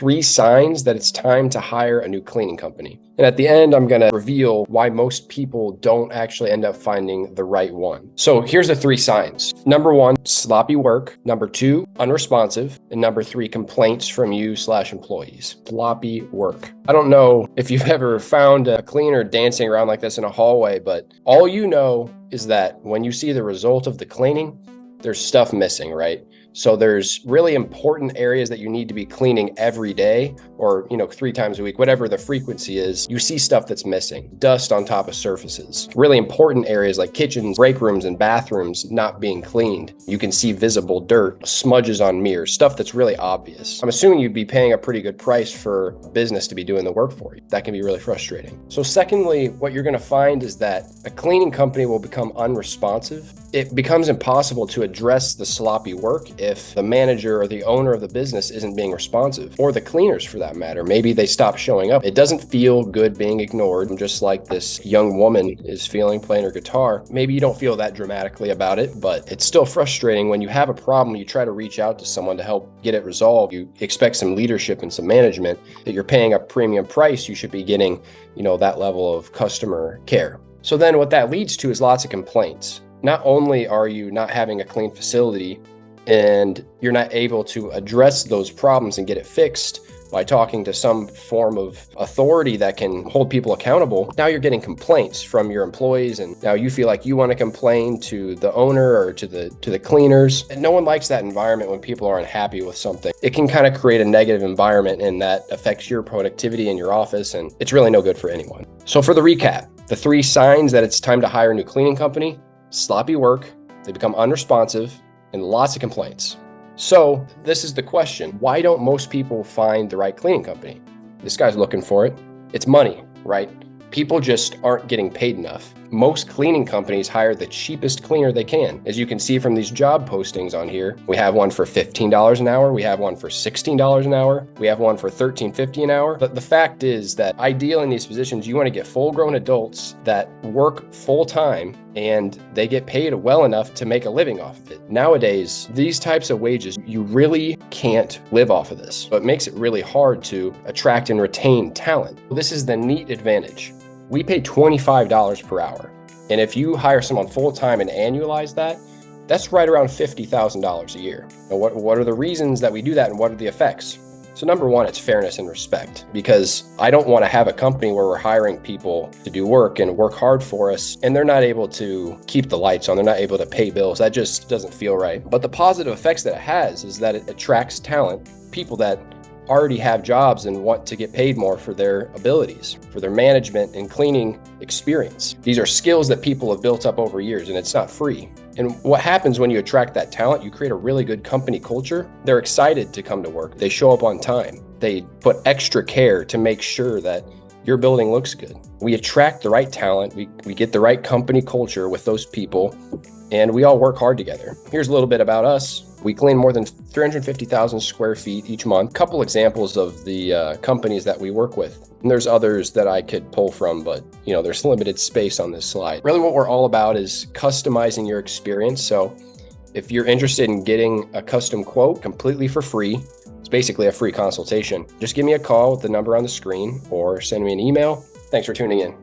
3 signs that it's time to hire a new cleaning company. And at the end, I'm going to reveal why most people don't actually end up finding the right one. So here's the 3 signs. Number 1, sloppy work. Number 2, unresponsive. And number 3, complaints from you/employees. Sloppy work. I don't know if you've ever found a cleaner dancing around like this in a hallway, but all you know is that when you see the result of the cleaning, there's stuff missing, right? So there's really important areas that you need to be cleaning every day or, 3 times a week, whatever the frequency is. You see stuff that's missing, dust on top of surfaces. Really important areas like kitchens, break rooms, and bathrooms not being cleaned. You can see visible dirt, smudges on mirrors, stuff that's really obvious. I'm assuming you'd be paying a pretty good price for a business to be doing the work for you. That can be really frustrating. So secondly, what you're going to find is that a cleaning company will become unresponsive. It becomes impossible to address the sloppy work if the manager or the owner of the business isn't being responsive, or the cleaners for that matter. Maybe they stop showing up. It doesn't feel good being ignored, just like this young woman is feeling playing her guitar. Maybe you don't feel that dramatically about it, but it's still frustrating when you have a problem. You try to reach out to someone to help get it resolved. You expect some leadership and some management. That you're paying a premium price, you should be getting, that level of customer care. So then what that leads to is lots of complaints. Not only are you not having a clean facility and you're not able to address those problems and get it fixed by talking to some form of authority that can hold people accountable, now you're getting complaints from your employees, and now you feel like you want to complain to the owner or to the cleaners. And no one likes that environment when people are unhappy with something. It can kind of create a negative environment, and that affects your productivity in your office, and it's really no good for anyone. So for the recap, the 3 signs that it's time to hire a new cleaning company: sloppy work, they become unresponsive, and lots of complaints. So this is the question. Why don't most people find the right cleaning company? This guy's looking for it. It's money, right? People just aren't getting paid enough. Most cleaning companies hire the cheapest cleaner they can. As you can see from these job postings on here, we have one for $15 an hour. We have one for $16 an hour. We have one for $13.50 an hour. But the fact is that ideally in these positions, you want to get full-grown adults that work full-time and they get paid well enough to make a living off of it. Nowadays, these types of wages, you really can't live off of this. So it makes it really hard to attract and retain talent. This is the neat advantage. We pay $25 per hour. And if you hire someone full-time and annualize that, that's right around $50,000 a year. Now, what are the reasons that we do that, and what are the effects? So number 1, it's fairness and respect, because I don't want to have a company where we're hiring people to do work and work hard for us, and they're not able to keep the lights on. They're not able to pay bills. That just doesn't feel right. But the positive effects that it has is that it attracts talent, people that already have jobs and want to get paid more for their abilities, for their management and cleaning experience. These are skills that people have built up over years, and it's not free. And what happens when you attract that talent, you create a really good company culture. They're excited to come to work. They show up on time. They put extra care to make sure that your building looks good. We attract the right talent. We get the right company culture with those people, and we all work hard together. Here's a little bit about us. We clean more than 350,000 square feet each month. Couple examples of the companies that we work with. And there's others that I could pull from, but there's limited space on this slide. Really what we're all about is customizing your experience. So if you're interested in getting a custom quote completely for free, it's basically a free consultation. Just give me a call with the number on the screen or send me an email. Thanks for tuning in.